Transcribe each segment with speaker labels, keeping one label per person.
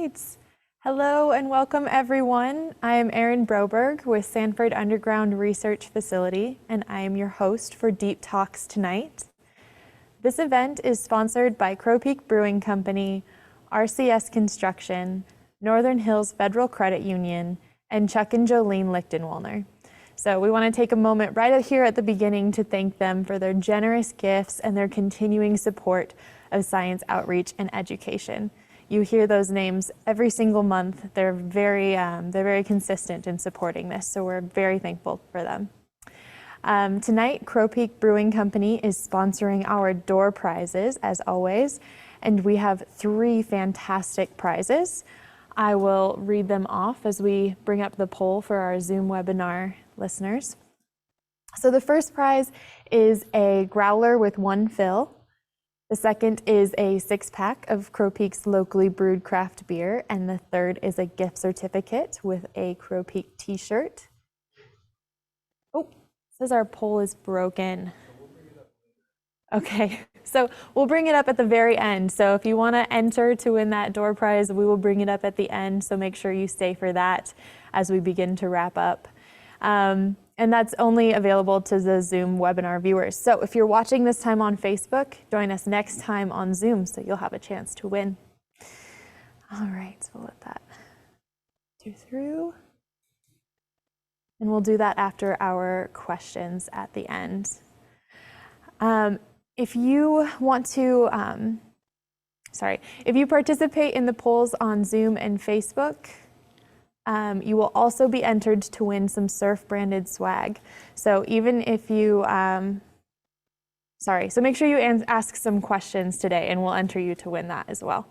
Speaker 1: right. Hello and welcome everyone. I am Erin Broberg with Sanford Underground Research Facility, and I am your host for Deep Talks tonight. This event is sponsored by Crow Peak Brewing Company, RCS Construction, Northern Hills Federal Credit Union, and Chuck and Jolene Lichtenwalner. So we want to take a moment right here at the beginning to thank them for their generous gifts and their continuing support of science outreach and education. You hear those names every single month. They're very consistent in supporting this, so we're very thankful for them. Tonight, Crow Peak Brewing Company is sponsoring our door prizes, as always, and we have 3 fantastic prizes. I will read them off as we bring up the poll for our Zoom webinar listeners. So the first prize is a growler with 1 fill. The second is a 6-pack of Crow Peak's locally brewed craft beer, and the third is a gift certificate with a Crow Peak t-shirt. Oh, it says our poll is broken. Okay, so we'll bring it up at the very end. So if you want to enter to win that door prize, we will bring it up at the end, so make sure you stay for that as we begin to wrap up. And that's only available to the Zoom webinar viewers. So if you're watching this time on Facebook, join us next time on Zoom so you'll have a chance to win. All right, so we'll let that do through. And we'll do that after our questions at the end. If you want to, if you participate in the polls on Zoom and Facebook, you will also be entered to win some surf branded swag. So even if you, so make sure you ask some questions today and we'll enter you to win that as well.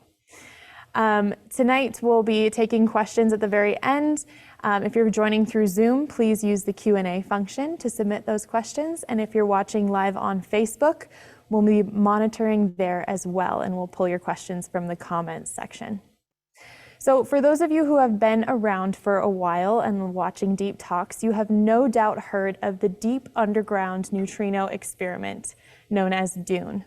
Speaker 1: Tonight we'll be taking questions at the very end. If you're joining through Zoom, please use the Q&A function to submit those questions. And if you're watching live on Facebook, we'll be monitoring there as well, and we'll pull your questions from the comments section. So for those of you who have been around for a while and watching Deep Talks, you have no doubt heard of the Deep Underground Neutrino Experiment, known as Dune.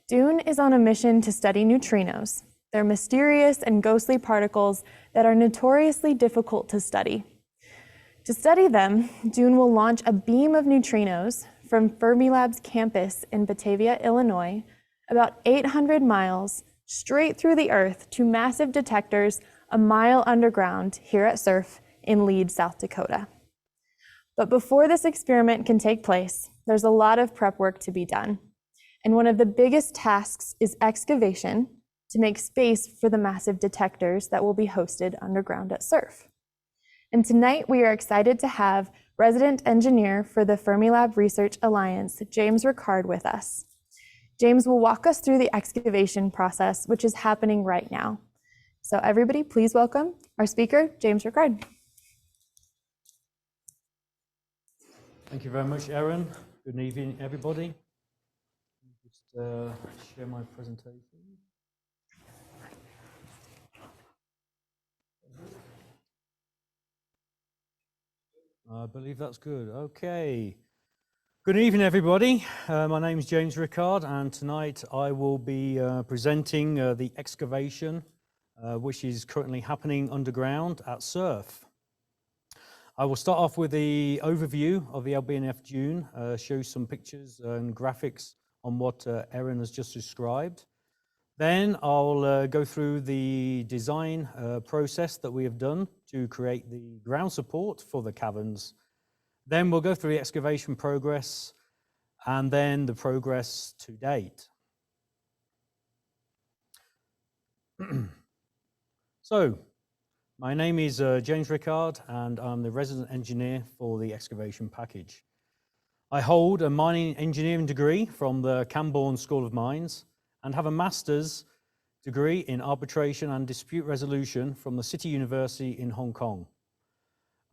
Speaker 1: Dune is on a mission to study neutrinos. They're mysterious and ghostly particles that are notoriously difficult to study. To study them, Dune will launch a beam of neutrinos from Fermilab's campus in Batavia, Illinois, about 800 miles straight through the Earth to massive detectors a mile underground here at SURF in Lead, South Dakota. But before this experiment can take place, there's a lot of prep work to be done. And one of the biggest tasks is excavation to make space for the massive detectors that will be hosted underground at SURF. And tonight we are excited to have resident engineer for the Fermilab Research Alliance, James Rickard, with us. James will walk us through the excavation process, which is happening right now. So everybody, please welcome our speaker, James Rickard.
Speaker 2: Thank you very much, Erin. Good evening, everybody. Just share my presentation. I believe that's good. Okay. Good evening, everybody. My name is James Rickard, and tonight I will be presenting the excavation, which is currently happening underground at SURF. I will start off with the overview of the LBNF Dune, show some pictures and graphics on what Erin has just described. Then I'll go through the design process that we have done to create the ground support for the caverns. Then we'll go through the excavation progress and then the progress to date. So, my name is James Rickard, and I'm the resident engineer for the excavation package. I hold a mining engineering degree from the Camborne School of Mines and have a master's degree in arbitration and dispute resolution from the City University in Hong Kong.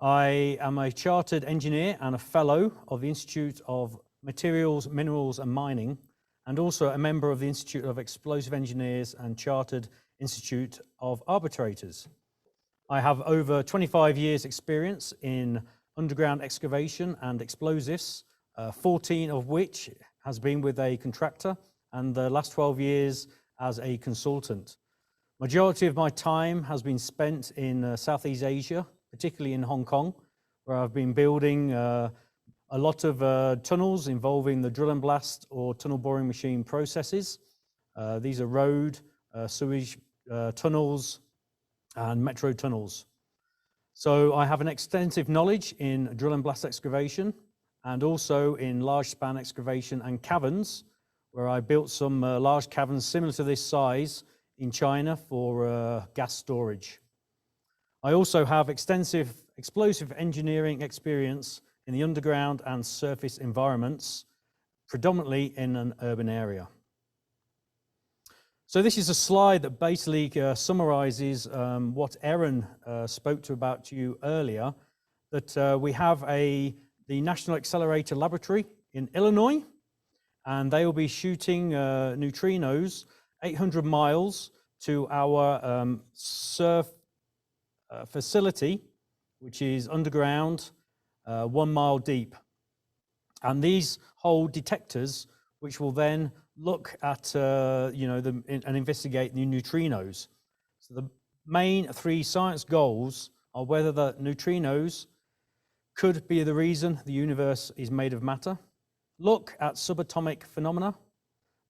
Speaker 2: I am a chartered engineer and a fellow of the Institute of Materials, Minerals and Mining, and also a member of the Institute of Explosive Engineers and Chartered Institute of Arbitrators. I have over 25 years experience in underground excavation and explosives, 14 of which has been with a contractor and the last 12 years as a consultant. Majority of my time has been spent in Southeast Asia, particularly in Hong Kong, where I've been building a lot of tunnels involving the drill and blast or tunnel boring machine processes. These are road, sewage tunnels, and metro tunnels. So I have an extensive knowledge in drill and blast excavation and also in large span excavation and caverns, where I built some large caverns similar to this size in China for gas storage. I also have extensive explosive engineering experience in the underground and surface environments, predominantly in an urban area. So this is a slide that basically summarizes what Aaron spoke about to you earlier, that we have the National Accelerator Laboratory in Illinois, and they will be shooting neutrinos 800 miles to our surf facility, which is underground, 1 mile deep. And these hold detectors, which will then look at, and investigate the neutrinos. So the main 3 science goals are whether the neutrinos could be the reason the universe is made of matter, look at subatomic phenomena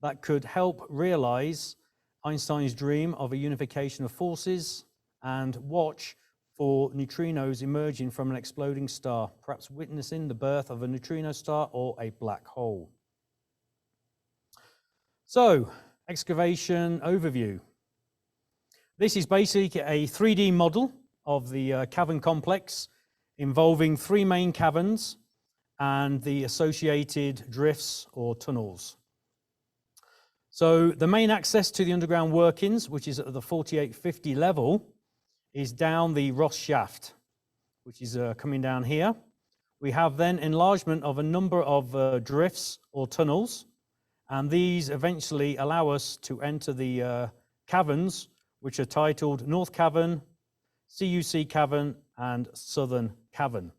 Speaker 2: that could help realize Einstein's dream of a unification of forces, and watch for neutrinos emerging from an exploding star, perhaps witnessing the birth of a neutrino star or a black hole. So, excavation overview. This is basically a 3D model of the cavern complex involving 3 main caverns and the associated drifts or tunnels. So the main access to the underground workings, which is at the 4850 level, is down the Ross shaft, which is coming down here. We have then enlargement of a number of drifts or tunnels, and these eventually allow us to enter the caverns, which are titled North Cavern, CUC Cavern, and Southern Cavern.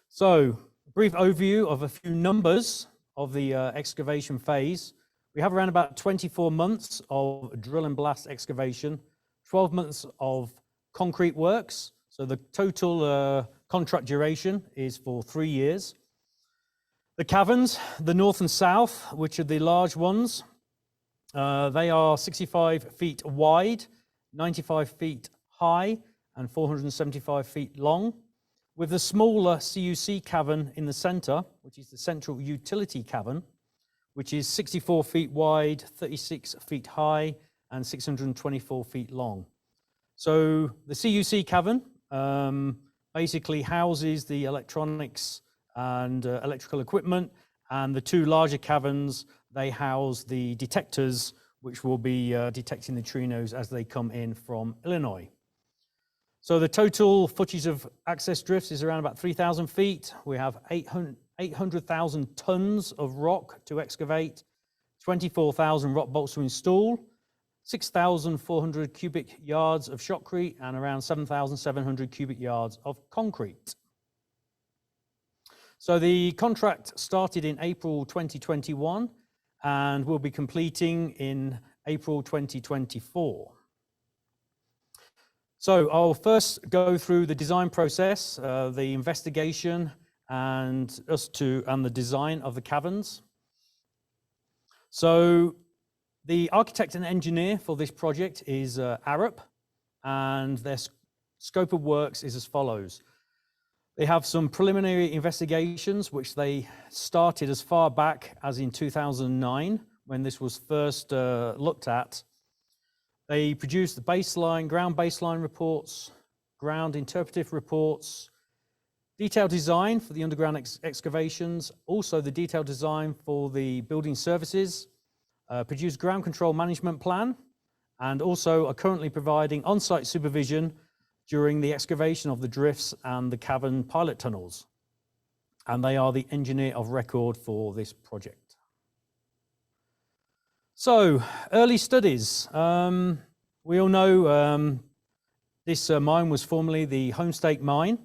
Speaker 2: So, a brief overview of a few numbers of the excavation phase. We have around about 24 months of drill and blast excavation, 12 months of concrete works. So the total contract duration is for 3 years. The caverns, the north and south, which are the large ones, they are 65 feet wide, 95 feet high, and 475 feet long, with the smaller CUC cavern in the center, which is the central utility cavern, which is 64 feet wide, 36 feet high, and 624 feet long. So the CUC cavern basically houses the electronics and electrical equipment, and the 2 larger caverns, they house the detectors, which will be detecting the neutrinos as they come in from Illinois. So the total footage of access drifts is around about 3,000 feet. We have 800,000 tons of rock to excavate, 24,000 rock bolts to install, 6,400 cubic yards of shotcrete, and around 7,700 cubic yards of concrete. So the contract started in April 2021 and will be completing in April 2024. So I'll first go through the design process, the investigation, and the design of the caverns. So the architect and engineer for this project is Arup, and their scope of works is as follows. They have some preliminary investigations, which they started as far back as in 2009, when this was first looked at. They produced the ground baseline reports, ground interpretive reports, detailed design for the underground excavations, also the detailed design for the building services, produced ground control management plan, and also are currently providing on-site supervision during the excavation of the drifts and the cavern pilot tunnels. And they are the engineer of record for this project. So, early studies. We all know this mine was formerly the Homestake mine.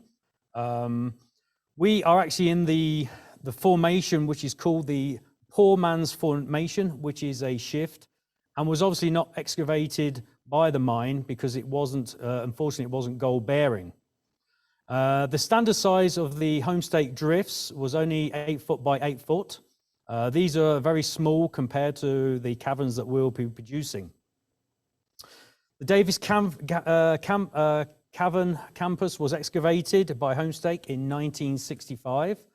Speaker 2: We are actually in the formation which is called the Poor Man's Formation, which is a shift, and was obviously not excavated by the mine because it wasn't, unfortunately, it wasn't gold bearing. The standard size of the homestake drifts was only 8 foot by 8 foot. These are very small compared to the caverns that we'll be producing. The Davis Cavern campus was excavated by Homestake in 1965,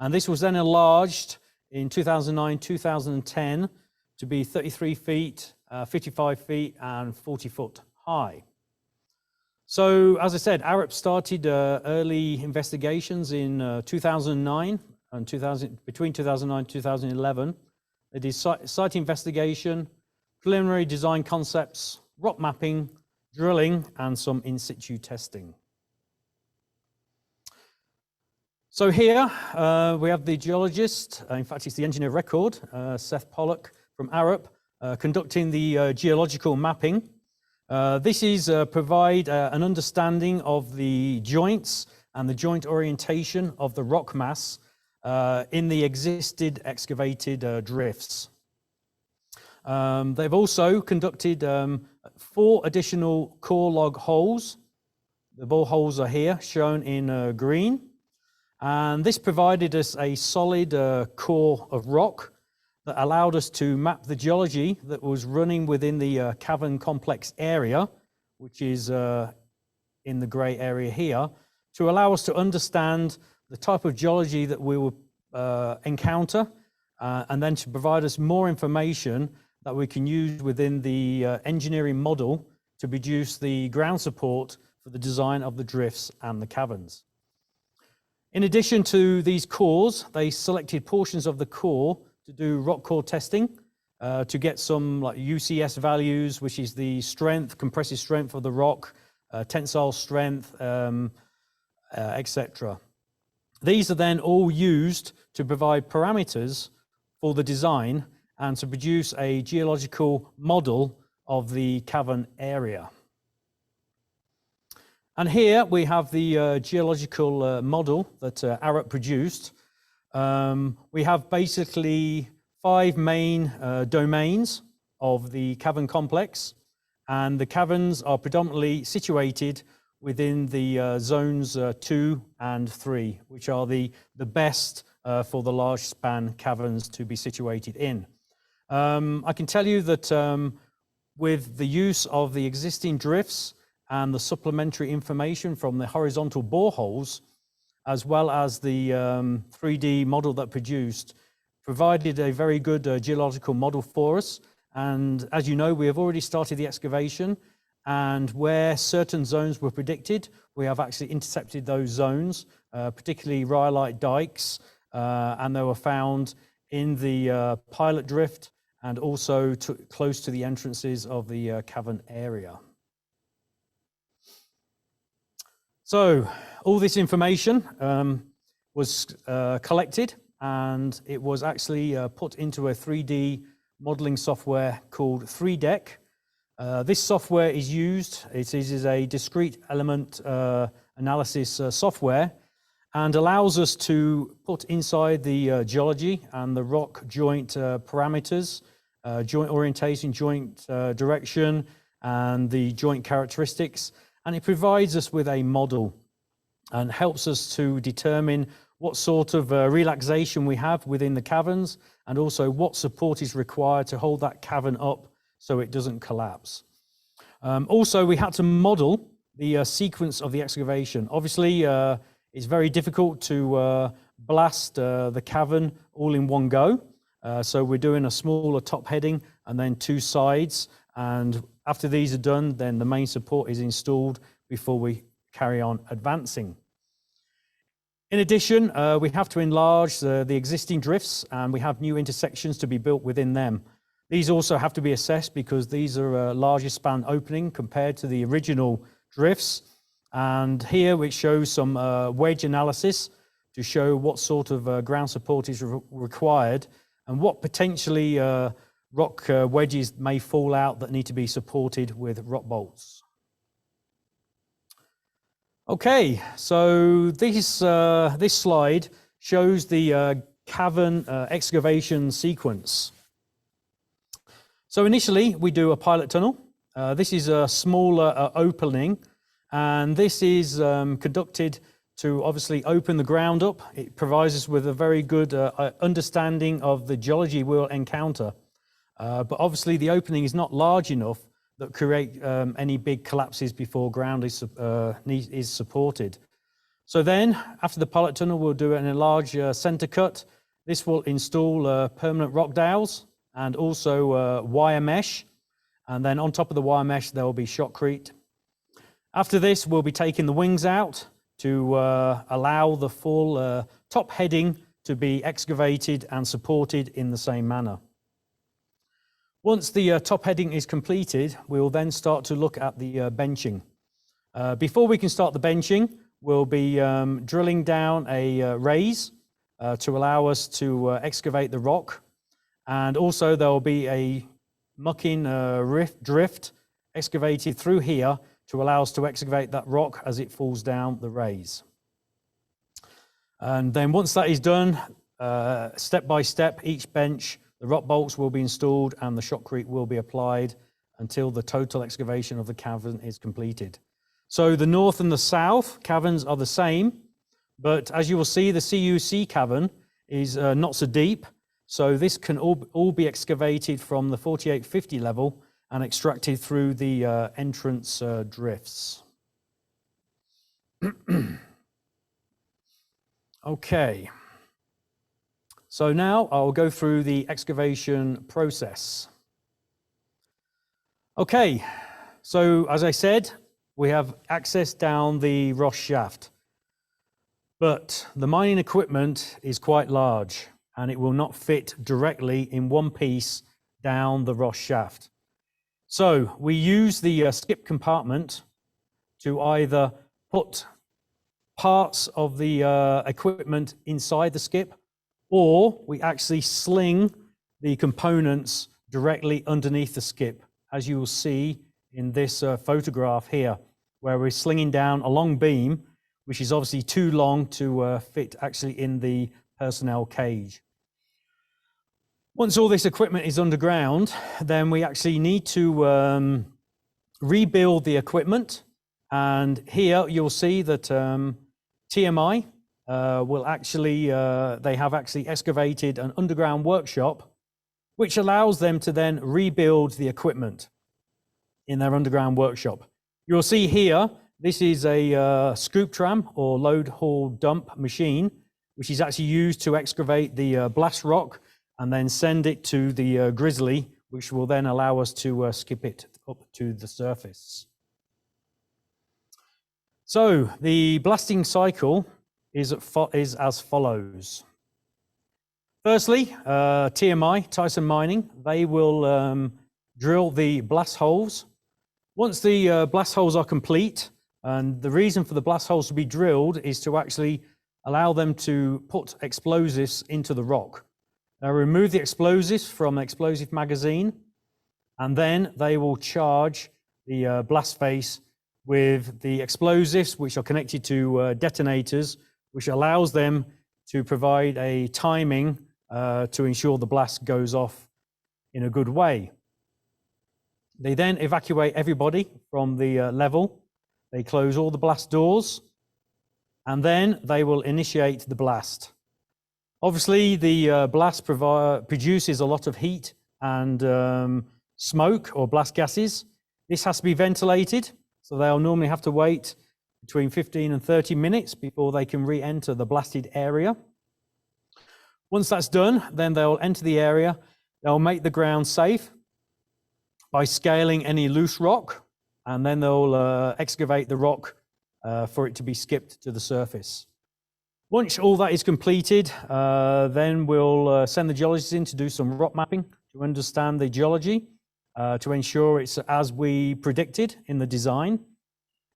Speaker 2: and this was then enlarged in 2009-2010 to be 33 feet, 55 feet, and 40 foot high. So, as I said, Arup started early investigations in 2009 and between 2009 and 2011. They did site investigation, preliminary design concepts, rock mapping, drilling, and some in situ testing. So here we have the geologist, in fact it's the engineer of record, Seth Pollock from Arup, conducting the geological mapping. This is provide an understanding of the joints and the joint orientation of the rock mass in the existed excavated drifts. They've also conducted 4 additional core log holes. The bore holes are here shown in green, and this provided us a solid core of rock that allowed us to map the geology that was running within the cavern complex area, which is in the grey area here, to allow us to understand the type of geology that we will encounter, and then to provide us more information that we can use within the engineering model to produce the ground support for the design of the drifts and the caverns. In addition to these cores, they selected portions of the core to do rock core testing to get some like UCS values, which is the strength, compressive strength of the rock, tensile strength, etc. These are then all used to provide parameters for the design and to produce a geological model of the cavern area. And here we have the geological model that Arup produced. We have basically 5 main domains of the cavern complex, and the caverns are predominantly situated within the zones 2 and 3, which are the best for the large span caverns to be situated in. I can tell you that with the use of the existing drifts and the supplementary information from the horizontal boreholes, as well as the 3D model that produced, provided a very good geological model for us. And as you know, we have already started the excavation, and where certain zones were predicted, we have actually intercepted those zones, particularly rhyolite dikes, and they were found in the pilot drift and also close to the entrances of the cavern area. So all this information was collected, and it was actually put into a 3D modeling software called 3DEC. This software is used, it is a discrete element analysis software, and allows us to put inside the geology and the rock joint parameters, joint orientation, joint direction, and the joint characteristics. And it provides us with a model and helps us to determine what sort of relaxation we have within the caverns, and also what support is required to hold that cavern up so it doesn't collapse. Also, we had to model the sequence of the excavation. Obviously, it's very difficult to blast the cavern all in one go. So we're doing a smaller top heading and then 2 sides. And after these are done, then the main support is installed before we carry on advancing. In addition, we have to enlarge the existing drifts, and we have new intersections to be built within them. These also have to be assessed because these are a larger span opening compared to the original drifts. And here we show some wedge analysis to show what sort of ground support is required and what potentially rock wedges may fall out that need to be supported with rock bolts. Okay, so this slide shows the cavern excavation sequence. So initially, we do a pilot tunnel. This is a smaller opening, and this is conducted to obviously open the ground up. It provides us with a very good understanding of the geology we'll encounter. But obviously, the opening is not large enough that create any big collapses before ground is supported. So then, after the pilot tunnel, we'll do an enlarged center cut. This will install permanent rock dowels and also wire mesh. And then on top of the wire mesh, there will be shotcrete. After this, we'll be taking the wings out to allow the full top heading to be excavated and supported in the same manner. Once the top heading is completed, we will then start to look at the benching. Before we can start the benching, we'll be drilling down a raise to allow us to excavate the rock. And also there will be a mucking drift excavated through here to allow us to excavate that rock as it falls down the raise. And then once that is done, step by step, each bench, the rock bolts will be installed and the shotcrete will be applied until the total excavation of the cavern is completed. So the north and the south caverns are the same, but as you will see, the CUC cavern is not so deep. So this can all be excavated from the 4850 level and extracted through the entrance drifts. Okay. So now I'll go through the excavation process. Okay, so as I said, we have access down the Ross shaft, but the mining equipment is quite large and it will not fit directly in one piece down the Ross shaft. So we use the skip compartment to either put parts of the equipment inside the skip, or we actually sling the components directly underneath the skip, as you will see in this photograph here, where we're slinging down a long beam, which is obviously too long to fit actually in the personnel cage. Once all this equipment is underground, then we actually need to rebuild the equipment. And here you'll see that TMI will actually, they have actually excavated an underground workshop, which allows them to then rebuild the equipment in their underground workshop. You'll see here, this is a scoop tram or load haul dump machine, which is actually used to excavate the blast rock and then send it to the grizzly, which will then allow us to skip it up to the surface. So the blasting cycle is as follows. Firstly, TMI, Tyson Mining, they will drill the blast holes. Once the blast holes are complete, and the reason for the blast holes to be drilled is to actually allow them to put explosives into the rock. Now remove the explosives from an explosive magazine, and then they will charge the blast face with the explosives, which are connected to detonators, which allows them to provide a timing to ensure the blast goes off in a good way. They then evacuate everybody from the level. They close all the blast doors, and then they will initiate the blast. Obviously, the blast produces a lot of heat and smoke or blast gases. This has to be ventilated, so they'll normally have to wait between 15 and 30 minutes before they can re-enter the blasted area. Once that's done, then they'll enter the area. They'll make the ground safe by scaling any loose rock, and then they'll excavate the rock for it to be skipped to the surface. Once all that is completed, then we'll send the geologists in to do some rock mapping to understand the geology, to ensure it's as we predicted in the design.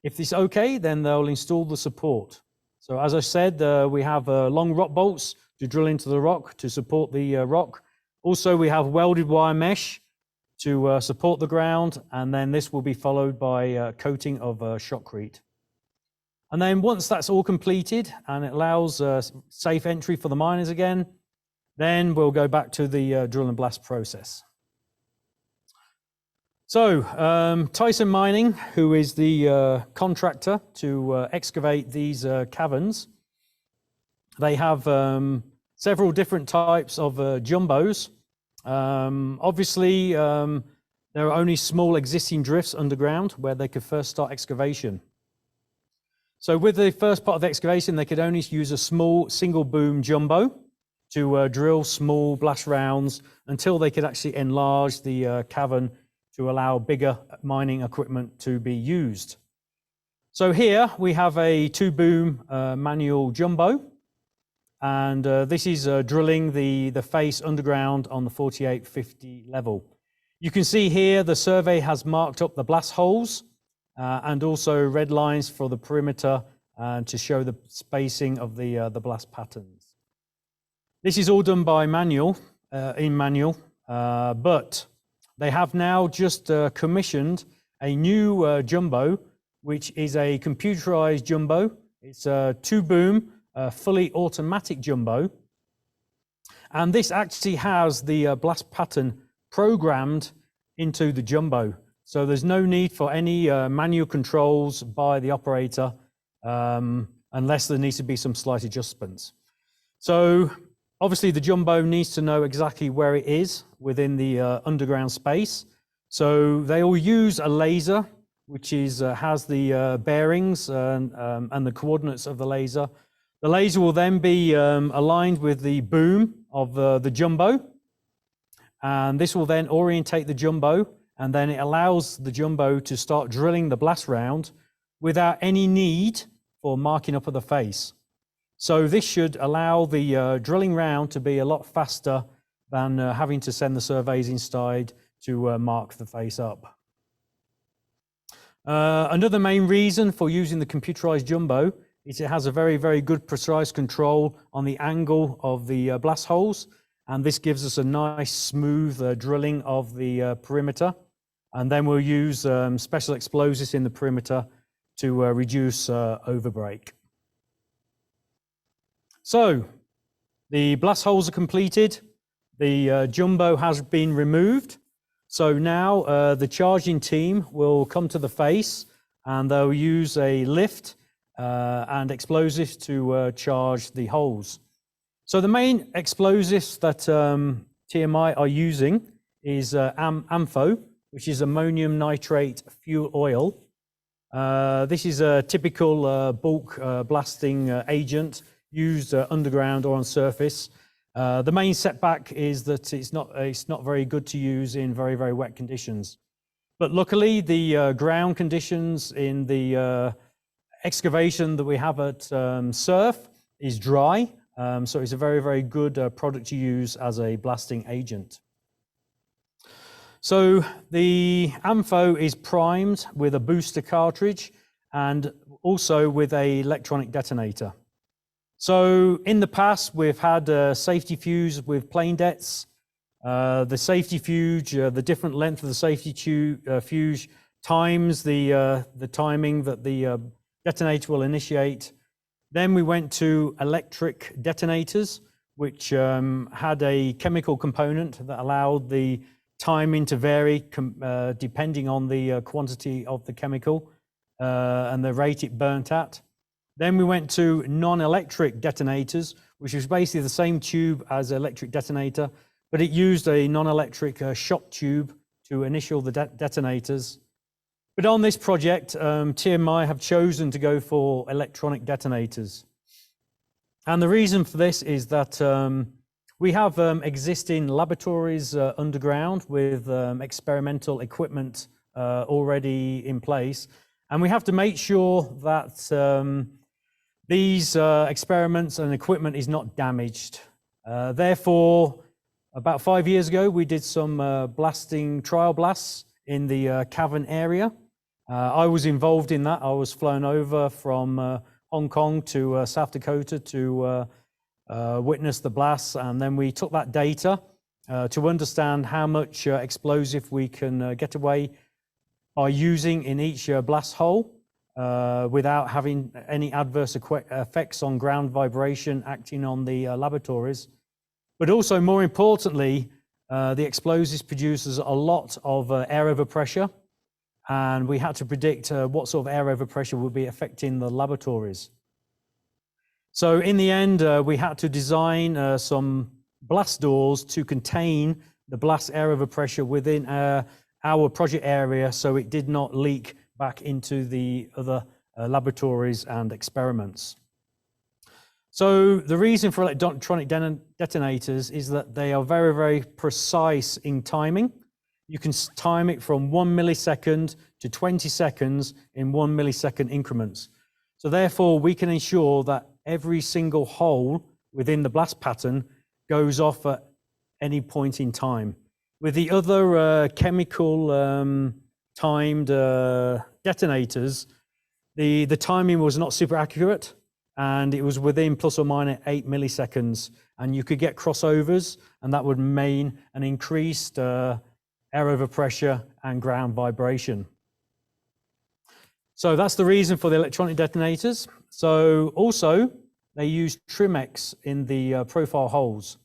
Speaker 2: If it's okay, then they'll install the support. So as I said, we have long rock bolts to drill into the rock to support the rock. Also, we have welded wire mesh to support the ground, and then this will be followed by coating of shotcrete. And then once that's all completed and it allows safe entry for the miners again, Then we'll go back to the drill and blast process. So Tyson Mining, who is the contractor to excavate these caverns, they have several different types of jumbos. Obviously, there are only small existing drifts underground where they could first start excavation. So with the first part of the excavation, they could only use a small single boom jumbo to drill small blast rounds until they could actually enlarge the cavern to allow bigger mining equipment to be used. So here we have a 2-boom manual jumbo, and this is drilling the face underground on the 4850 level. You can see here the survey has marked up the blast holes and also red lines for the perimeter to show the spacing of the blast patterns. This is all done by manual, but they have now just commissioned a new jumbo, which is a computerized jumbo. It's a 2-boom, fully automatic jumbo. And this actually has the blast pattern programmed into the jumbo. So there's no need for any manual controls by the operator unless there needs to be some slight adjustments. So obviously the jumbo needs to know exactly where it is within the underground space. So they all use a laser, which is has the bearings and the coordinates of the laser. The laser will then be aligned with the boom of the jumbo, and this will then orientate the jumbo, and then it allows the jumbo to start drilling the blast round without any need for marking up of the face. So this should allow the drilling round to be a lot faster than having to send the surveys inside to mark the face up. Another main reason for using the computerized jumbo is it has a very, very good precise control on the angle of the blast holes, and this gives us a nice smooth drilling of the perimeter. And then we'll use special explosives in the perimeter to reduce overbreak. So the blast holes are completed. The jumbo has been removed. So now the charging team will come to the face, and they'll use a lift and explosives to charge the holes. So the main explosives that TMI are using is AMFO, which is ammonium nitrate fuel oil. This is a typical bulk blasting agent used underground or on surface. The main setback is that it's not very good to use in very, very wet conditions. But luckily, the ground conditions in the excavation that we have at SURF is dry. So it's a very, very good product to use as a blasting agent. So the AMFO is primed with a booster cartridge and also with an electronic detonator. So in the past, we've had a safety fuse with plain dets. The safety fuse, the different length of the safety fuse times the timing that the detonator will initiate. Then we went to electric detonators, which had a chemical component that allowed the timing to vary depending on the quantity of the chemical and the rate it burnt at. Then we went to non-electric detonators, which was basically the same tube as an electric detonator, but it used a non-electric shock tube to initial the detonators. But on this project, TMI have chosen to go for electronic detonators. And the reason for this is that we have existing laboratories underground with experimental equipment already in place. And we have to make sure that these experiments and equipment is not damaged. Therefore, about 5 years ago, we did some trial blasts in the Cavern area. I was involved in that. I was flown over from Hong Kong to South Dakota to witness the blasts, and then we took that data to understand how much explosive we can get away by using in each blast hole without having any adverse effects on ground vibration acting on the laboratories. But also, more importantly, the explosives produces a lot of air overpressure, and we had to predict what sort of air overpressure would be affecting the laboratories. So in the end, we had to design some blast doors to contain the blast air overpressure within our project area, so it did not leak back into the other laboratories and experiments. So the reason for electronic detonators is that they are very, very precise in timing. You can time it from 1 millisecond to 20 seconds in 1 millisecond increments. So therefore, we can ensure that every single hole within the blast pattern goes off at any point in time. With the other chemical timed detonators, the timing was not super accurate, and it was within plus or minus 8 milliseconds, and you could get crossovers, and that would mean an increased air overpressure and ground vibration. So that's the reason for the electronic detonators. So also, they use Trim-X in the profile holes.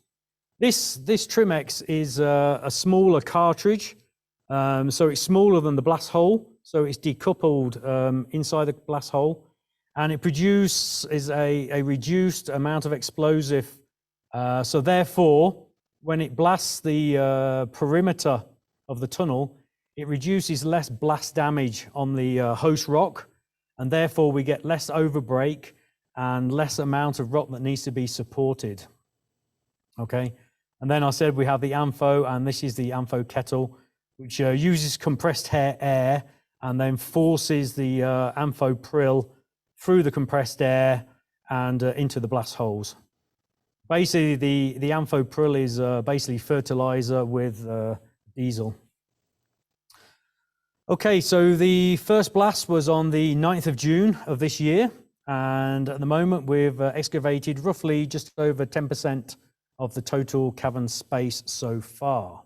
Speaker 2: This Trim-X is a smaller cartridge, so it's smaller than the blast hole, so it's decoupled inside the blast hole, and it produces a reduced amount of explosive. So therefore, when it blasts the perimeter of the tunnel, it reduces less blast damage on the host rock, and therefore we get less overbreak and less amount of rock that needs to be supported. Okay, and then I said we have the AMPHO, and this is the AMPHO kettle, which uses compressed air and then forces the AMPHO prill through the compressed air and into the blast holes. Basically, the AMPHO prill is basically fertilizer with diesel. Okay, so the first blast was on the 9th of June of this year, and at the moment we've excavated roughly just over 10% of the total cavern space so far.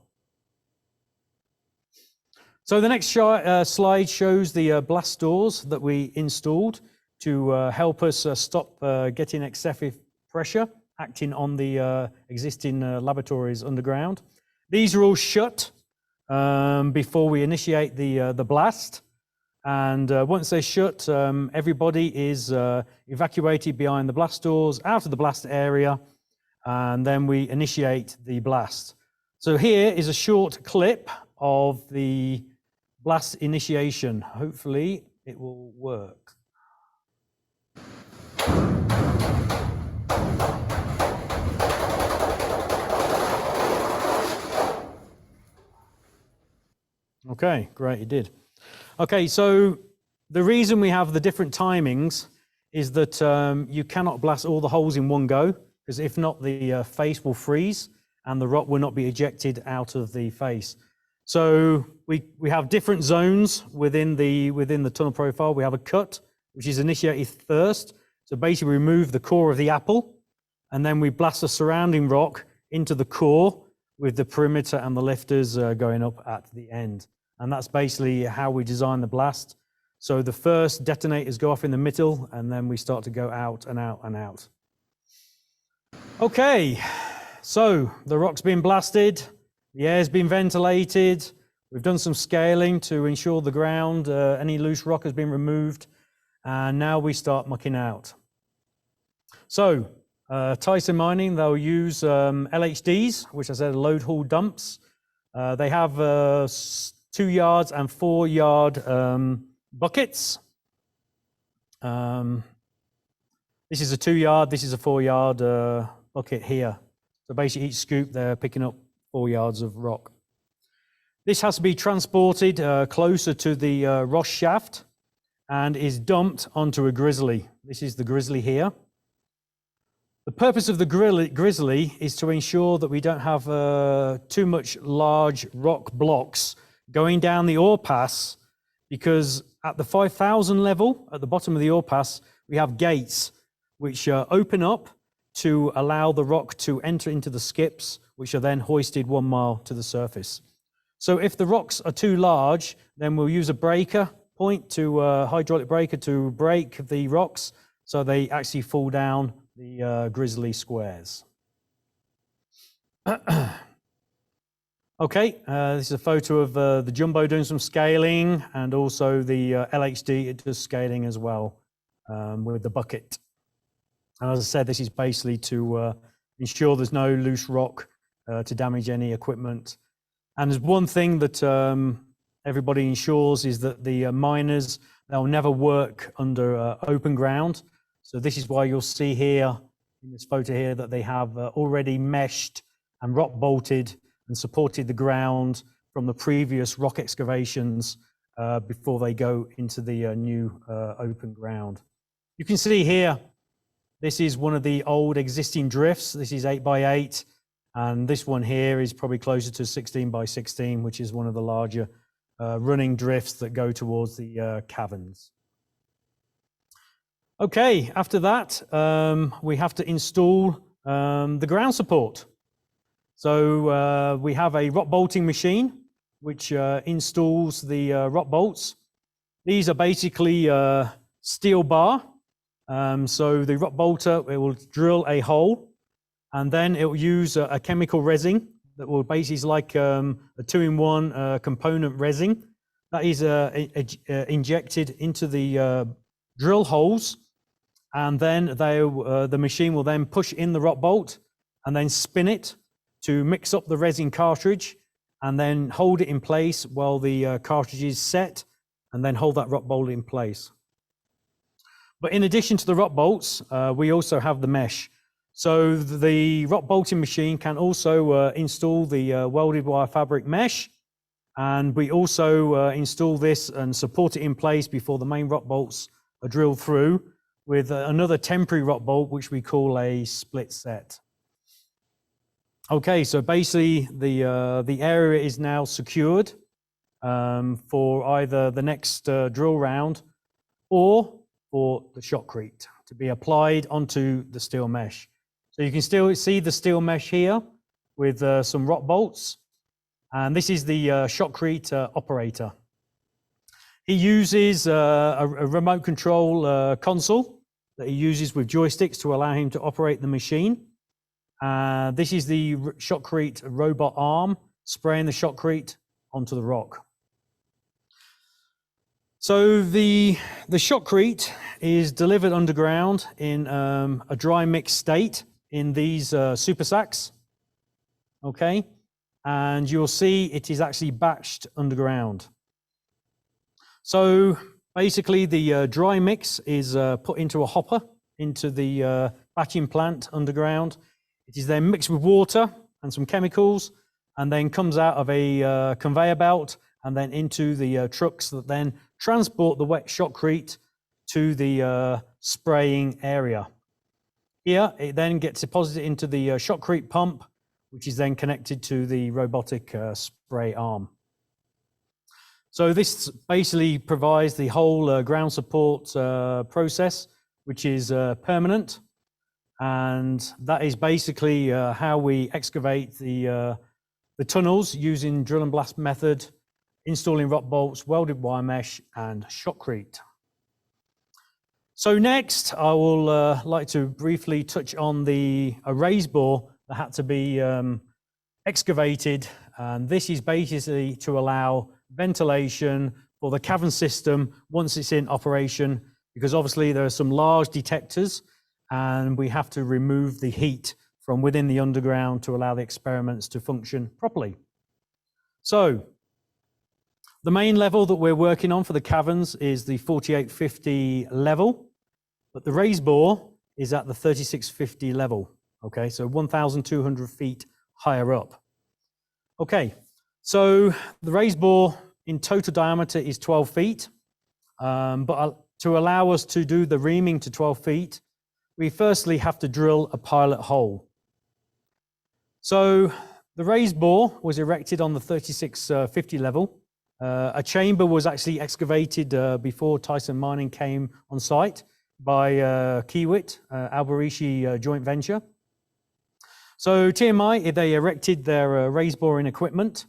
Speaker 2: So the next slide shows the blast doors that we installed to help us stop getting excessive pressure acting on the existing laboratories underground. These are all shut before we initiate the blast, and once they're shut, everybody is evacuated behind the blast doors out of the blast area, and then we initiate the blast. So here is a short clip of the blast initiation. Hopefully it will work. Okay, great, it did. Okay, so the reason we have the different timings is that you cannot blast all the holes in one go, because if not, the face will freeze and the rock will not be ejected out of the face. So we have different zones within the tunnel profile. We have a cut, which is initiated first. So basically we remove the core of the apple, and then we blast the surrounding rock into the core with the perimeter and the lifters going up at the end. And that's basically how we design the blast. So the first detonators go off in the middle, and then we start to go out and out and out. Okay, so the rock's been blasted, the air's been ventilated, we've done some scaling to ensure the ground, any loose rock has been removed, and now we start mucking out. So Tyson Mining, they'll use LHDs, which I said are load haul dumps. They have 2 yards and 4 yard buckets. This is a 2 yard, this is a 4 yard bucket here. So basically each scoop they're picking up 4 yards of rock. This has to be transported closer to the Ross shaft and is dumped onto a grizzly. This is the grizzly here. The purpose of the grizzly is to ensure that we don't have too much large rock blocks going down the ore pass, because at the 5,000 level, at the bottom of the ore pass, we have gates which open up to allow the rock to enter into the skips, which are then hoisted 1 mile to the surface. So if the rocks are too large, then we'll use a breaker point to hydraulic breaker to break the rocks so they actually fall down the grizzly squares. Okay, this is a photo of the jumbo doing some scaling, and also the LHD, it does scaling as well with the bucket. And as I said, this is basically to ensure there's no loose rock to damage any equipment. And there's one thing that everybody ensures is that the miners, they'll never work under open ground. So this is why you'll see here in this photo here that they have already meshed and rock bolted and supported the ground from the previous rock excavations before they go into the new open ground. You can see here, this is one of the old existing drifts. This is 8x8, and this one here is probably closer to 16x16, which is one of the larger running drifts that go towards the caverns. Okay, after that, we have to install the ground support. So we have a rock bolting machine, which installs the rock bolts. These are basically steel bar. So the rock bolter, it will drill a hole, and then it will use a chemical resin that will basically is like a 2-in-1 component resin that is injected into the drill holes, and then the machine will then push in the rock bolt and then spin it to mix up the resin cartridge, and then hold it in place while the cartridge is set, and then hold that rock bolt in place. But in addition to the rock bolts, we also have the mesh. So the rock bolting machine can also install the welded wire fabric mesh, and we also install this and support it in place before the main rock bolts are drilled through with another temporary rock bolt, which we call a split set. Okay, so basically the area is now secured for either the next drill round or for the shotcrete to be applied onto the steel mesh. So you can still see the steel mesh here with some rock bolts, and this is the shotcrete operator. He uses a remote control console that he uses with joysticks to allow him to operate the machine. This is the shotcrete robot arm spraying the shotcrete onto the rock. So the shotcrete is delivered underground in a dry mix state in these super sacks. Okay, and you'll see it is actually batched underground. So basically the dry mix is put into a hopper into the batching plant underground. It is then mixed with water and some chemicals, and then comes out of a conveyor belt and then into the trucks that then transport the wet shotcrete to the spraying area. Here, it then gets deposited into the shotcrete pump, which is then connected to the robotic spray arm. So this basically provides the whole ground support process, which is permanent. And that is basically how we excavate the tunnels using drill and blast method, installing rock bolts, welded wire mesh, and shotcrete. So next, I will like to briefly touch on a raise bore that had to be excavated. And this is basically to allow ventilation for the cavern system once it's in operation, because obviously there are some large detectors and we have to remove the heat from within the underground to allow the experiments to function properly. So the main level that we're working on for the caverns is the 4850 level, but the raise bore is at the 3650 level. Okay, so 1,200 feet higher up. Okay, so the raise bore in total diameter is 12 feet, but to allow us to do the reaming to 12 feet, we firstly have to drill a pilot hole. So the raise bore was erected on the 3650 level. A chamber was actually excavated before Tyson Mining came on site by Kiewit, Alberici joint venture. So TMI, they erected their raise boring equipment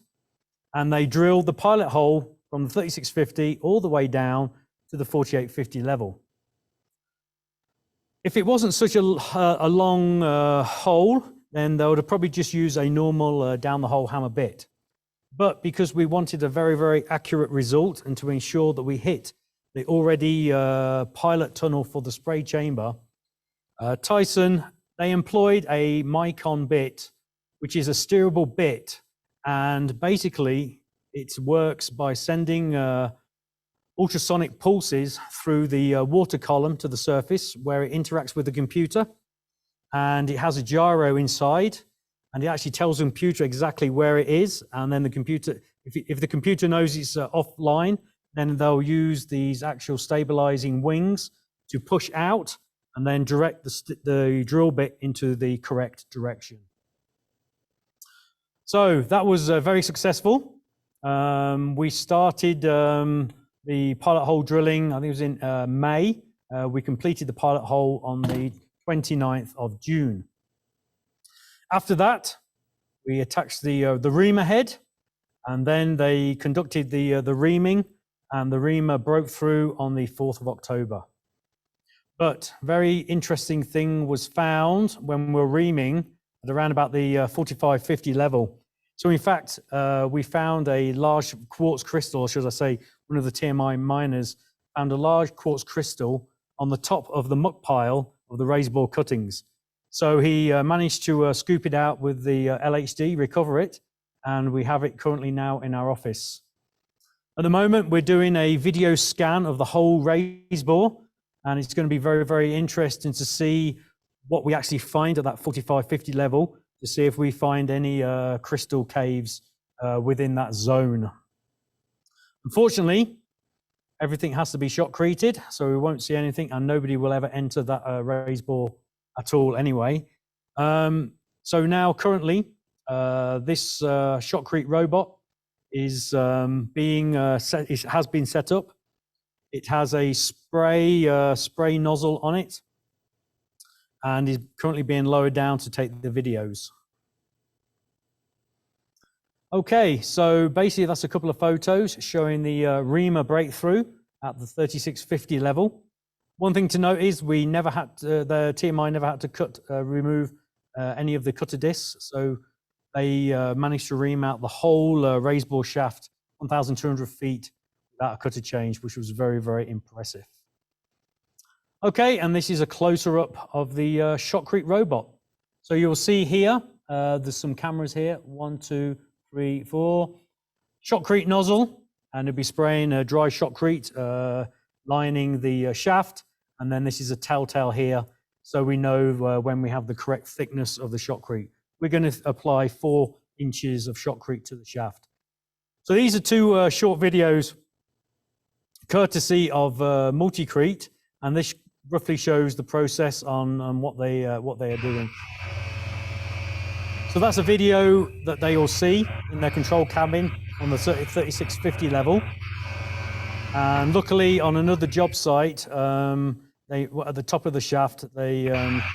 Speaker 2: and they drilled the pilot hole from the 3650 all the way down to the 4850 level. If it wasn't such a long hole, then they would have probably just used a normal down the hole hammer bit. But because we wanted a very, very accurate result and to ensure that we hit the already pilot tunnel for the spray chamber, Tyson, they employed a Micon bit, which is a steerable bit. And basically, it works by sending ultrasonic pulses through the water column to the surface where it interacts with the computer. And it has a gyro inside, and it actually tells the computer exactly where it is. And then the computer, if the computer knows it's offline, then they'll use these actual stabilizing wings to push out and then direct the drill bit into the correct direction. So that was very successful. We started the pilot hole drilling, I think it was in May. We completed the pilot hole on the 29th of June. After that, we attached the reamer head, and then they conducted the reaming, and the reamer broke through on the 4th of October. But very interesting thing was found when we were reaming at around about the 45-50 level. So in fact, we found a large quartz crystal, or should I say, one of the TMI miners found a large quartz crystal on the top of the muck pile of the raised bore cuttings. So he managed to scoop it out with the LHD, recover it, and we have it currently now in our office. At the moment, we're doing a video scan of the whole raised bore, and it's going to be very, very interesting to see what we actually find at that 45-50 level, to see if we find any crystal caves within that zone. Unfortunately, everything has to be shotcreted, so we won't see anything, and nobody will ever enter that raised bore at all anyway. So now currently, this shotcrete robot is it has been set up. It has a spray nozzle on it, and is currently being lowered down to take the videos. Okay, so basically that's a couple of photos showing the reamer breakthrough at the 3650 level. One thing to note is we never had to, the TMI never had to remove any of the cutter discs. So they managed to ream out the whole raised bore shaft 1,200 feet without a cutter change, which was very, very impressive. Okay, and this is a closer up of the shotcrete robot. So you'll see here, there's some cameras here, 1, 2, 3, 4. Shotcrete nozzle, and it'll be spraying a dry shotcrete, lining the shaft. And then this is a telltale here, so we know when we have the correct thickness of the shotcrete. We're going to apply 4 inches of shotcrete to the shaft. So these are 2 short videos courtesy of Multicrete, and this roughly shows the process on what they are doing. So that's a video that they all see in their control cabin on the 3650 level. And luckily, on another job site, at the top of the shaft, they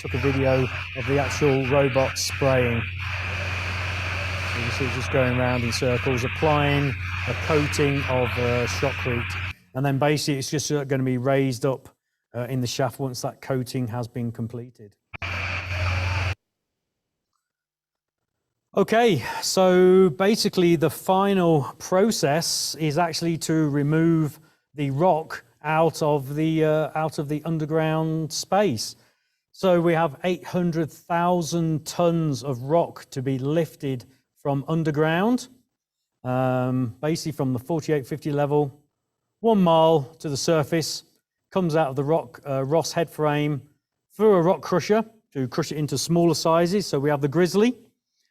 Speaker 2: took a video of the actual robot spraying. So you see it just going around in circles, applying a coating of shotcrete. And then basically, it's just going to be raised up in the shaft once that coating has been completed. Okay, so basically the final process is actually to remove the rock out of the underground space. So we have 800,000 tons of rock to be lifted from underground, basically from the 4850 level, 1 mile to the surface, comes out of the Ross head frame through a rock crusher to crush it into smaller sizes. So we have the grizzly,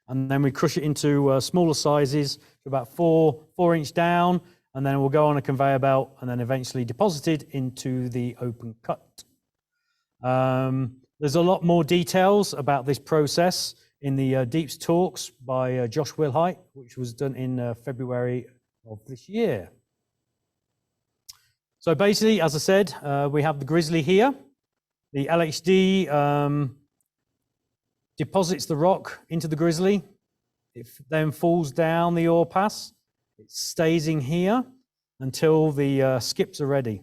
Speaker 2: and then we crush it into smaller sizes to about 4 inch down, and then it will go on a conveyor belt and then eventually deposited into the open cut. There's a lot more details about this process in the Deeps talks by Josh Wilhite, which was done in February of this year. So basically, as I said, we have the grizzly here. The LHD deposits the rock into the grizzly. It then falls down the ore pass. It stays in here until the skips are ready.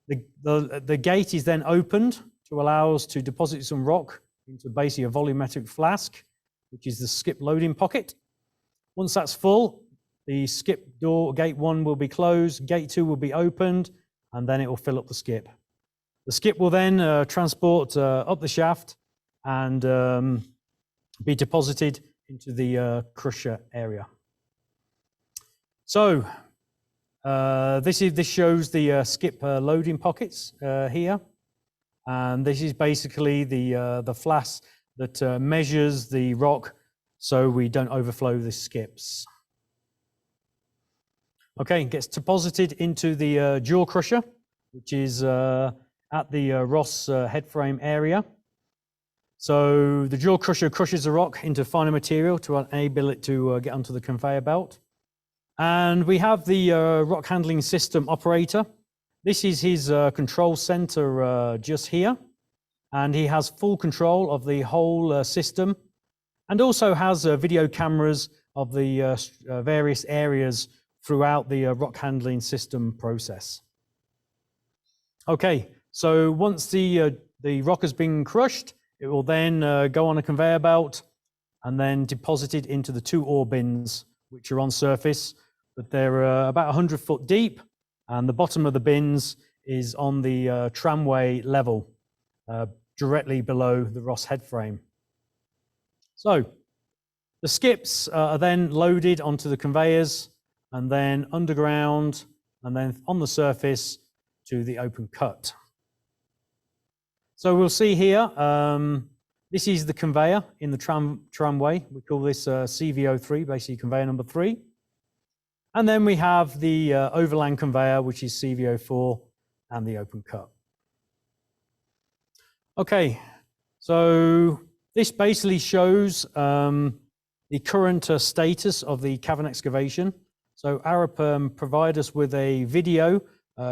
Speaker 2: The gate is then opened to allow us to deposit some rock into basically a volumetric flask, which is the skip loading pocket. Once that's full, the skip door, gate 1 will be closed, gate 2 will be opened, and then it will fill up the skip. The skip will then transport up the shaft and be deposited into the crusher area. So this shows the skip loading pockets here, and this is basically the flask that measures the rock so we don't overflow the skips. Okay, it gets deposited into the jaw crusher, which is at the Ross head frame area. So the jaw crusher crushes the rock into finer material to enable it to get onto the conveyor belt. And we have the rock handling system operator. This is his control center just here. And he has full control of the whole system, and also has video cameras of the various areas throughout the rock handling system process. Okay, so once the rock has been crushed, it will then go on a conveyor belt and then deposited into the 2 ore bins, which are on surface, but they're about 100 foot deep, and the bottom of the bins is on the tramway level, directly below the Ross head frame. So the skips are then loaded onto the conveyors, and then underground, and then on the surface to the open cut. So we'll see here, this is the conveyor in the tramway. We call this CVO3, basically conveyor number 3. And then we have the overland conveyor, which is CVO4, and the open cut. Okay, so this basically shows the current status of the cavern excavation. So Arap provide us with a video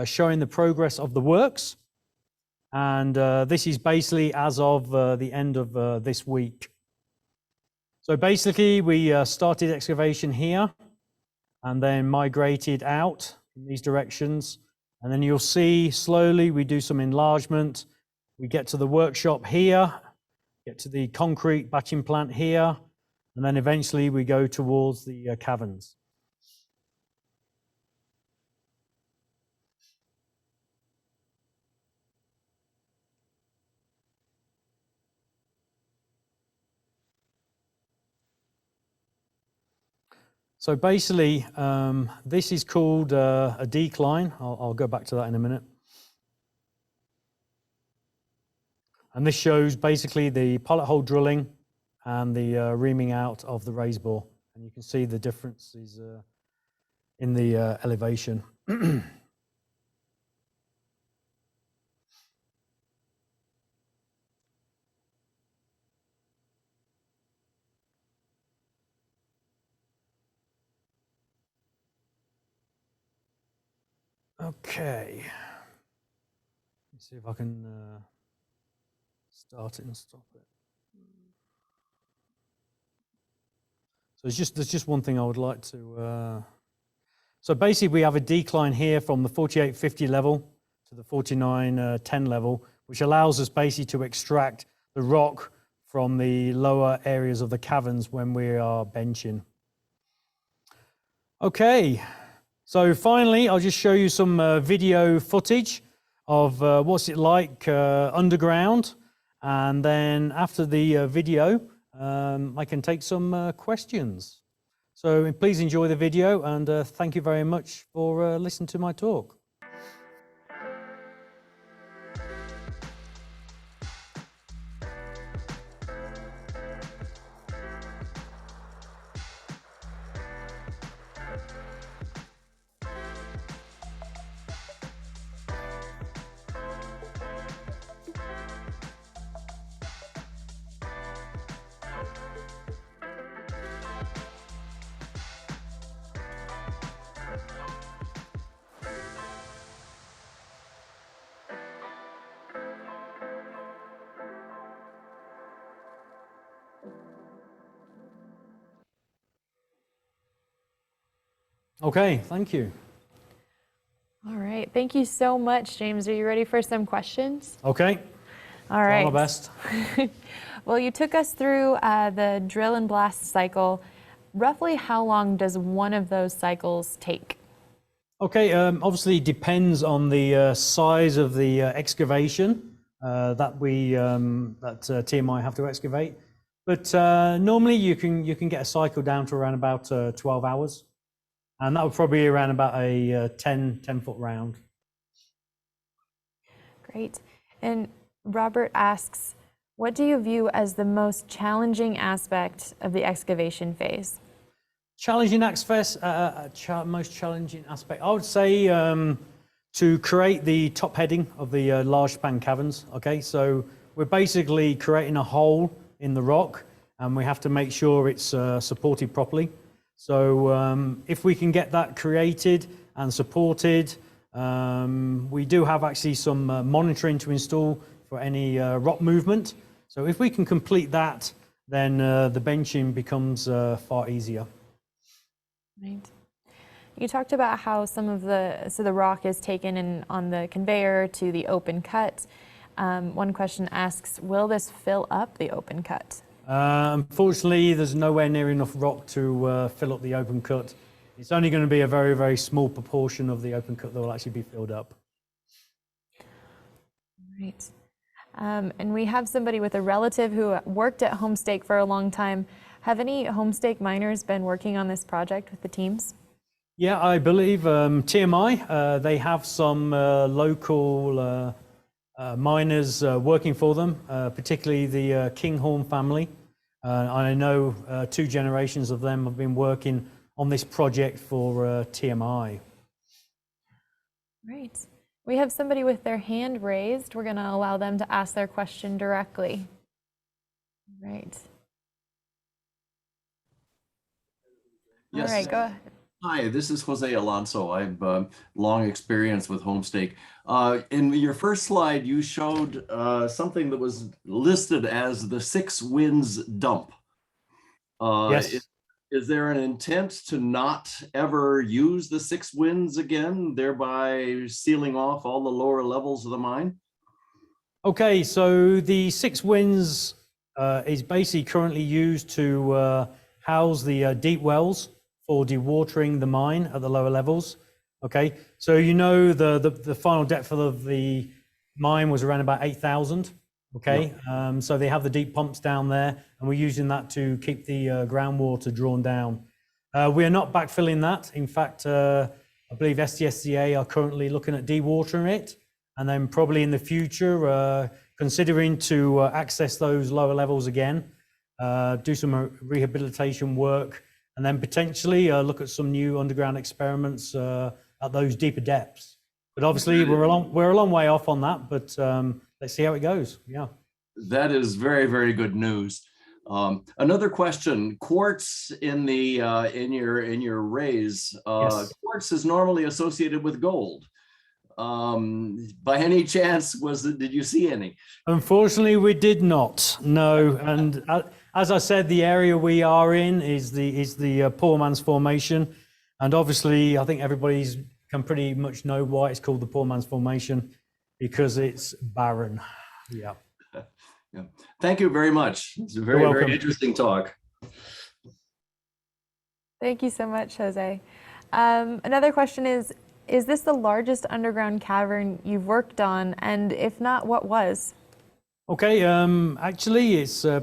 Speaker 2: showing the progress of the works. And this is basically as of the end of this week. So basically we started excavation here and then migrated out in these directions. And then you'll see slowly we do some enlargement. We get to the workshop here, get to the concrete batching plant here, and then eventually we go towards the caverns. So basically, this is called a decline. I'll go back to that in a minute. And this shows basically the pilot hole drilling and the reaming out of the raise bore. And you can see the differences in the elevation. Okay. Let's see if I can start it and stop it. So there's just one thing I would like to. So basically, we have a decline here from the 4850 level to the 4910 level, which allows us basically to extract the rock from the lower areas of the caverns when we are benching. Okay. So finally, I'll just show you some video footage of what's it like underground. And then after the video, I can take some questions. So please enjoy the video, and thank you very much for listening to my talk. Okay, thank you.
Speaker 1: All right, thank you so much, James. Are you ready for some questions?
Speaker 2: Okay.
Speaker 1: All right.
Speaker 2: All my best.
Speaker 1: Well, you took us through the drill and blast cycle. Roughly how long does one of those cycles take?
Speaker 2: Okay, obviously it depends on the size of the excavation that TMI have to excavate. But normally you can get a cycle down to around about 12 hours. And that would probably be around about a 10-foot round.
Speaker 1: Great. And Robert asks, what do you view as the most challenging aspect of the excavation phase?
Speaker 2: Challenging aspect, most challenging aspect, I would say to create the top heading of the large span caverns. Okay, so we're basically creating a hole in the rock and we have to make sure it's supported properly. So if we can get that created and supported, we do have actually some monitoring to install for any rock movement. So if we can complete that, then the benching becomes far easier.
Speaker 1: Right. You talked about how some of the rock is taken in on the conveyor to the open cut. One question asks, will this fill up the open cut?
Speaker 2: Unfortunately, there's nowhere near enough rock to fill up the open cut. It's only going to be a very, very small proportion of the open cut that will actually be filled up.
Speaker 1: Right. And we have somebody with a relative who worked at Homestake for a long time. Have any Homestake miners been working on this project with the teams?
Speaker 2: Yeah, I believe TMI, they have some local miners working for them, particularly the Kinghorn family. I know 2 generations of them have been working on this project for TMI.
Speaker 1: Right. We have somebody with their hand raised. We're going to allow them to ask their question directly. Right.
Speaker 3: Yes.
Speaker 1: All right, go ahead.
Speaker 3: Hi, this is Jose Alonso. I've long experience with Homestake. In your first slide, you showed something that was listed as the 6 winds dump.
Speaker 2: Yes.
Speaker 3: Is there an intent to not ever use the 6 winds again, thereby sealing off all the lower levels of the mine?
Speaker 2: Okay, so the 6 winds is basically currently used to house the deep wells for dewatering the mine at the lower levels. Okay, so you know the final depth of the mine was around about 8,000. Okay, yep. So they have the deep pumps down there, and we're using that to keep the groundwater drawn down. We are not backfilling that. In fact, I believe SDSCA are currently looking at dewatering it, and then probably in the future considering to access those lower levels again, do some rehabilitation work, and then potentially look at some new underground experiments at those deeper depths. But obviously we're a long way off on that, but let's see how it goes. Yeah.
Speaker 3: That is very, very good news. Another question: quartz in the in your rays.
Speaker 2: Yes.
Speaker 3: Quartz is normally associated with gold. By any chance, did you see any?
Speaker 2: Unfortunately, we did not. No, and as I said, the area we are in is the Poor Man's Formation, and obviously, I think everybody can pretty much know why it's called the Poor Man's Formation, because it's barren. Yeah.
Speaker 3: Yeah. Thank you very much. It's a very, very interesting talk.
Speaker 1: Thank you so much, Jose. Another question is this the largest underground cavern you've worked on? And if not, what was? Okay,
Speaker 2: actually, it's I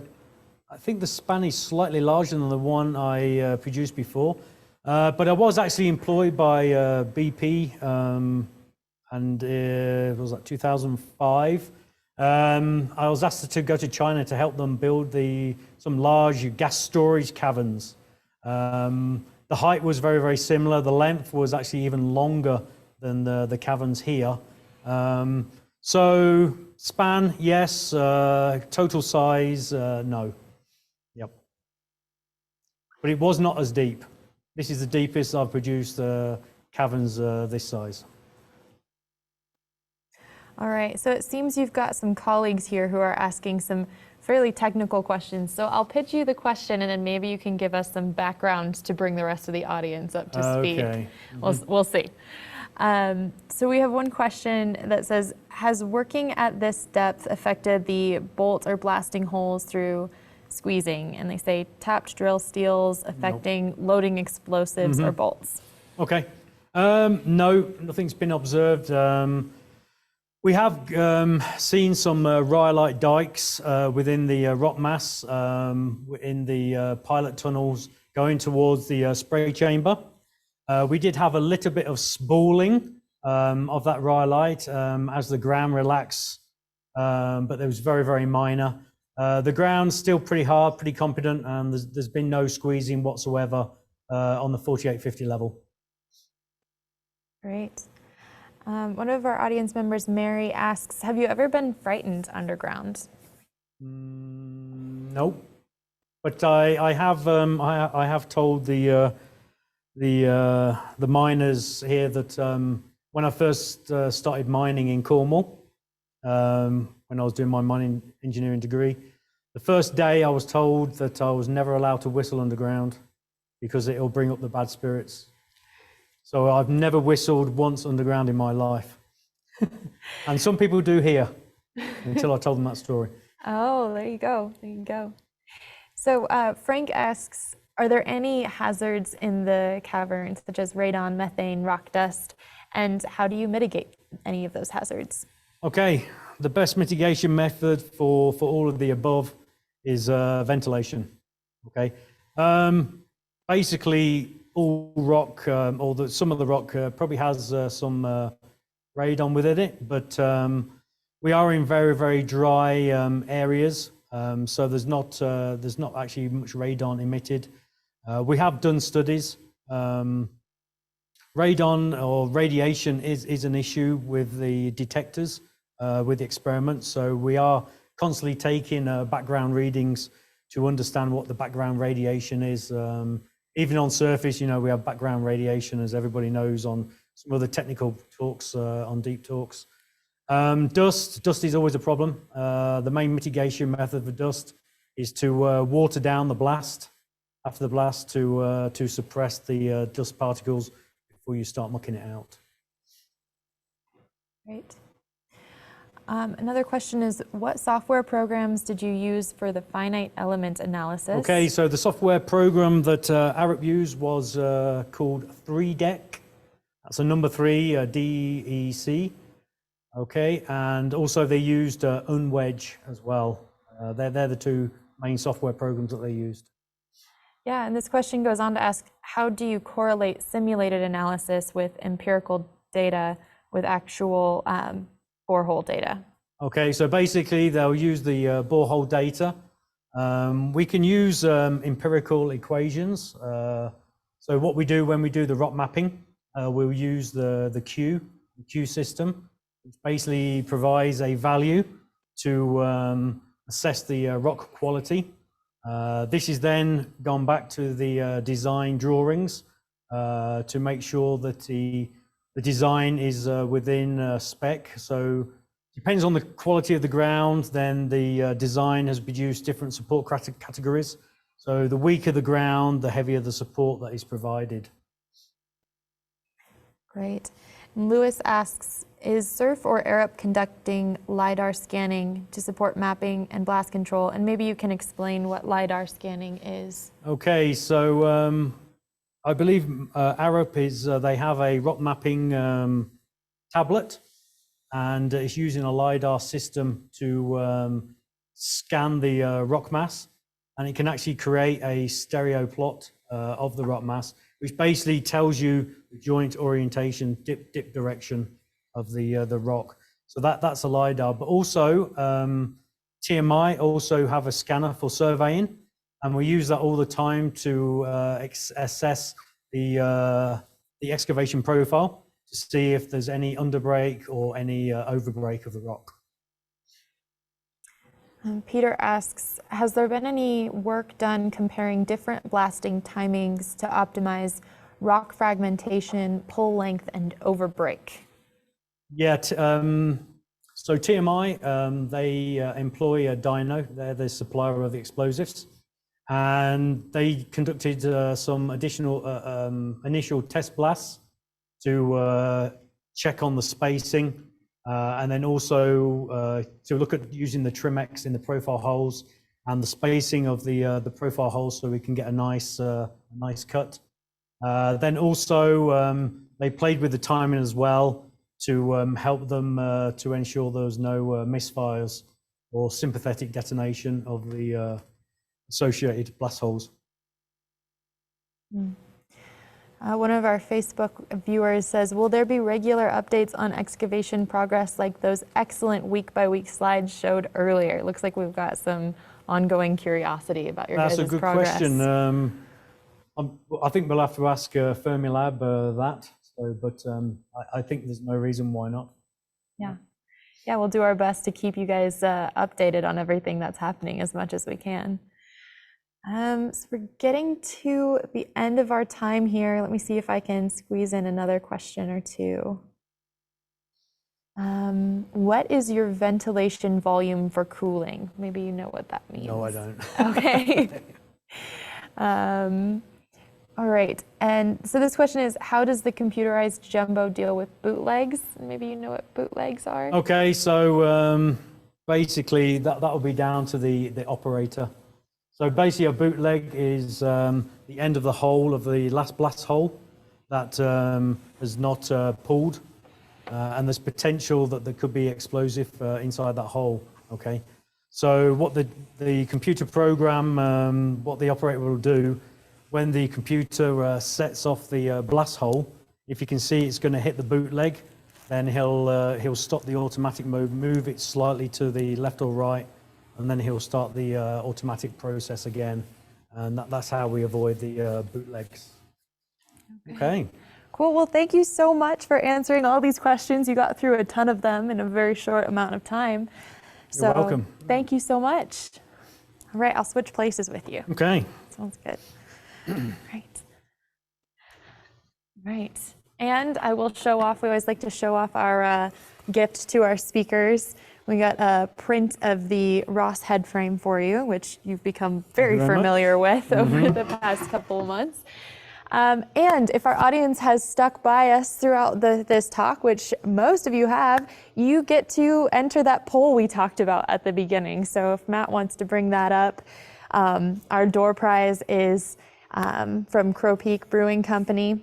Speaker 2: think the span is slightly larger than the one I produced before. But I was actually employed by BP, and it was like 2005. I was asked to go to China to help them build some large gas storage caverns. The height was very, very similar. The length was actually even longer than the caverns here. So span, yes. Total size, no. Yep. But it was not as deep. This is the deepest I've produced caverns this size.
Speaker 1: All right, so it seems you've got some colleagues here who are asking some fairly technical questions. So I'll pitch you the question, and then maybe you can give us some background to bring the rest of the audience up to speed.
Speaker 2: Okay.
Speaker 1: We'll see. So we have one question that says, has working at this depth affected the bolt or blasting holes through squeezing? And they say tapped drill steels affecting loading explosives or bolts.
Speaker 2: Okay. No, nothing's been observed. We have seen some rhyolite dikes within the rock mass in the pilot tunnels going towards the spray chamber. We did have a little bit of spooling of that rhyolite as the ground relaxed, but it was very, very minor. The ground's still pretty hard, pretty competent, and there's been no squeezing whatsoever on the 4850 level.
Speaker 1: Great. One of our audience members, Mary, asks, have you ever been frightened underground?
Speaker 2: No, but I have told the miners here that when I first started mining in Cornwall, when I was doing my mining engineering degree, the first day I was told that I was never allowed to whistle underground because it'll bring up the bad spirits. So I've never whistled once underground in my life. And some people do here until I told them that story.
Speaker 1: Oh, there you go. There you go. So Frank asks, are there any hazards in the cavern, such as radon, methane, rock dust, and how do you mitigate any of those hazards?
Speaker 2: Okay, the best mitigation method for all of the above is ventilation. Okay, basically all rock, some of the rock probably has some radon within it, but we are in very, very dry areas, so there's not actually much radon emitted. We have done studies. Radon or radiation is an issue with the detectors, with the experiment. So we are constantly taking background readings to understand what the background radiation is. Even on surface, you know, we have background radiation, as everybody knows, on some other technical talks, on deep talks. Dust is always a problem. The main mitigation method for dust is to water down the blast after the blast to suppress the dust particles before you start mucking it out.
Speaker 1: Great. Another question is, what software programs did you use for the finite element analysis?
Speaker 2: Okay, so the software program that Arup used was called 3DEC. That's a number 3, DEC. Okay, and also they used Unwedge as well. They're the two main software programs that they used.
Speaker 1: Yeah, and this question goes on to ask, how do you correlate simulated analysis with empirical data with actual borehole data? Okay,
Speaker 2: so basically they'll use the borehole data. We can use empirical equations. So what we do when we do the rock mapping, we'll use the Q system, which basically provides a value to assess the rock quality. This is then gone back to the design drawings to make sure that the design is within spec. So depends on the quality of the ground, then the design has produced different support categories. So the weaker the ground, the heavier the support that is provided.
Speaker 1: Great. Lewis asks, is SURF or Arup conducting LiDAR scanning to support mapping and blast control? And maybe you can explain what LiDAR scanning is.
Speaker 2: Okay, so I believe Arup is, they have a rock mapping tablet, and it's using a LiDAR system to scan the rock mass, and it can actually create a stereo plot of the rock mass, which basically tells you the joint orientation, dip direction of the rock. So that's a LiDAR, but also TMI also have a scanner for surveying, and we use that all the time to assess the excavation profile to see if there's any underbreak or any overbreak of the rock.
Speaker 1: Peter asks, has there been any work done comparing different blasting timings to optimize rock fragmentation, pull length, and overbreak?
Speaker 2: Yeah, so TMI, they employ a dyno. They're the supplier of the explosives. And they conducted some additional initial test blasts to check on the spacing, and then also to look at using the Trim-X in the profile holes and the spacing of the profile holes so we can get a nice cut. Then also they played with the timing as well to help them to ensure there was no misfires or sympathetic detonation of the associated blast holes.
Speaker 1: One of our Facebook viewers says, will there be regular updates on excavation progress like those excellent week-by-week slides showed earlier? It looks like we've got some ongoing curiosity about your guys' progress.
Speaker 2: That's a good question. I think we'll have to ask Fermilab that, but I think there's no reason why not.
Speaker 1: Yeah, we'll do our best to keep you guys updated on everything that's happening as much as we can. So we're getting to the end of our time here. Let me see if I can squeeze in another question or two. What is your ventilation volume for cooling? Maybe you know what that means.
Speaker 2: No, I don't.
Speaker 1: Okay. All right. And so this question is, how does the computerized jumbo deal with bootlegs? Maybe you know what bootlegs are.
Speaker 2: Okay, so basically that will be down to the operator. So basically a bootleg is the end of the hole of the last blast hole that has not pulled, and there's potential that there could be explosive inside that hole. Okay, so what the computer program, what the operator will do when the computer sets off the blast hole, if you can see it's going to hit the bootleg, then he'll stop the automatic mode, move it slightly to the left or right, and then he'll start the automatic process again. And that's how we avoid the bootlegs. Okay.
Speaker 1: Cool. Well, thank you so much for answering all these questions. You got through a ton of them in a very short amount of time.
Speaker 2: You're welcome.
Speaker 1: Thank you so much. All right, I'll switch places with you.
Speaker 2: Okay.
Speaker 1: Sounds good. Right. And I will show off, we always like to show off our gift to our speakers. We got a print of the Ross head frame for you, which you've become very familiar with over the past couple of months. And if our audience has stuck by us throughout this talk, which most of you have, you get to enter that poll we talked about at the beginning. So if Matt wants to bring that up, our door prize is from Crow Peak Brewing Company.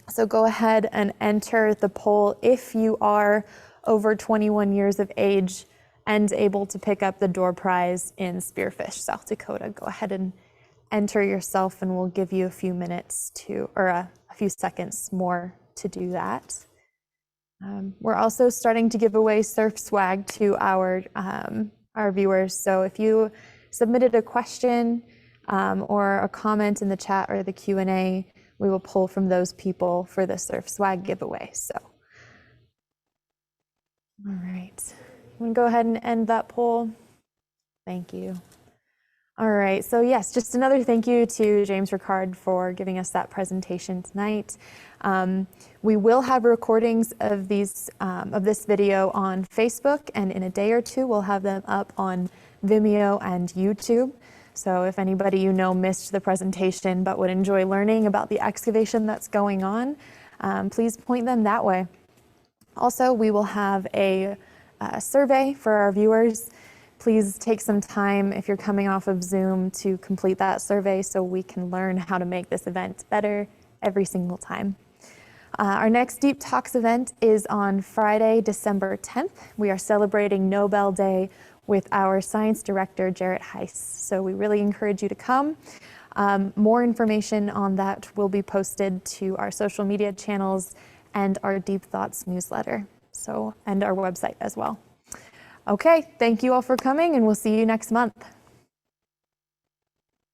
Speaker 1: So go ahead and enter the poll if you are over 21 years of age and able to pick up the door prize in Spearfish, South Dakota. Go ahead and enter yourself, and we'll give you a few minutes to, or a few seconds more to do that. We're also starting to give away surf swag to our viewers. So if you submitted a question or a comment in the chat or the Q&A, we will pull from those people for the surf swag giveaway. So, all right, I'm gonna go ahead and end that poll. Thank you. All right, so yes, just another thank you to James Rickard for giving us that presentation tonight. We will have recordings of this video on Facebook, and in a day or two, we'll have them up on Vimeo and YouTube. So if anybody you know missed the presentation but would enjoy learning about the excavation that's going on, please point them that way. Also, we will have a survey for our viewers. Please take some time if you're coming off of Zoom to complete that survey so we can learn how to make this event better every single time. Our next Deep Talks event is on Friday, December 10th. We are celebrating Nobel Day with our science director, Jarrett Heiss. So we really encourage you to come. More information on that will be posted to our social media channels and our Deep Thoughts newsletter, and our website as well. Okay, thank you all for coming, and we'll see you next month.